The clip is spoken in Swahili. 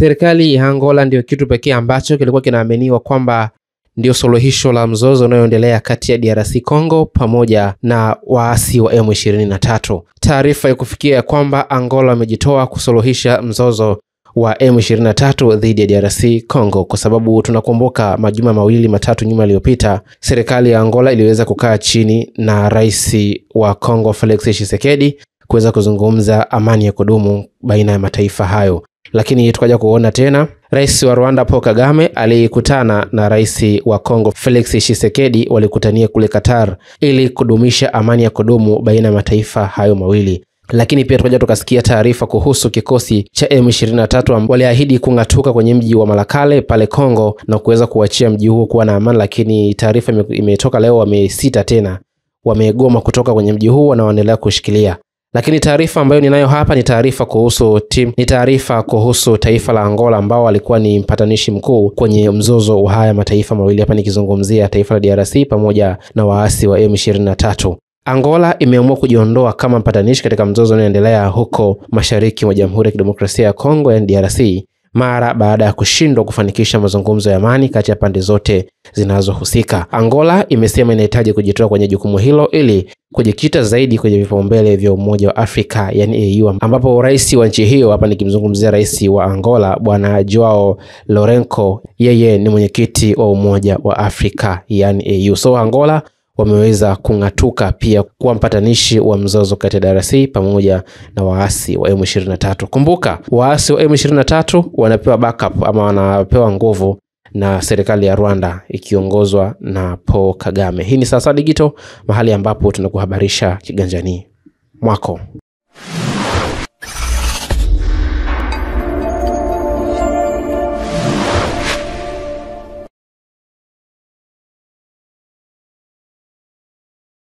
Serikali ya Angola ndio kitu pekee ambacho kilikuwa kinaaminiwa kwamba ndio suluhisho la mzozo unaoendelea kati ya DRC Congo pamoja na waasi wa M23. Taarifa ya kufikia kwamba Angola wamejitoa kusuluhisha mzozo wa M23 dhidi ya DRC Congo, kwa sababu tunakumbuka majuma mawili matatu nyuma yaliyopita serikali ya Angola iliweza kukaa chini na rais wa Congo Felix Tshisekedi kuweza kuzungumza amani ya kudumu baina ya mataifa hayo. Lakini tukaja kuona tena rais wa Rwanda Paul Kagame alikutana na rais wa Congo Felix Tshisekedi, walikutania kule Qatar ili kudumisha amani ya kudumu baina ya mataifa hayo mawili. Lakini pia tukaja tukasikia taarifa kuhusu kikosi cha M23 waliahidi kungatuka kwenye mji wa Malakale pale Congo na kuweza kuachia mji huo kuwa na amani, lakini taarifa imetoka leo wamesita tena, wamegoma kutoka kwenye mji huo na wanaendelea kushikilia. Lakini taarifa ambayo ninayo hapa ni taarifa kuhusu taifa la Angola ambao walikuwa ni mpatanishi mkuu kwenye mzozo wa haya mataifa mawili. Hapa nikizungumzia taifa la DRC pamoja na waasi wa M23. Angola imeamua kujiondoa kama mpatanishi katika mzozo unaoendelea huko mashariki mwa Jamhuri ya Kidemokrasia ya Kongo, yani DRC, mara baada ya kushindwa kufanikisha mazungumzo ya amani kati ya pande zote zinazohusika. Angola imesema inahitaji kujitoa kwenye jukumu hilo ili kujikita zaidi kwenye vipaumbele vya Umoja wa Afrika, yani AU, ambapo rais wa nchi hiyo, hapa nikimzungumzia rais wa Angola Bwana Joao Lourenco, yeye ni mwenyekiti wa Umoja wa Afrika, yani AU. So Angola wameweza kungatuka pia kuwa mpatanishi wa mzozo kati ya DRC pamoja na waasi wa M23. Kumbuka, waasi wa M23 wanapewa backup ama wanapewa nguvu na serikali ya Rwanda ikiongozwa na Paul Kagame. Hii ni Sasa Digital, mahali ambapo tunakuhabarisha kiganjani mwako.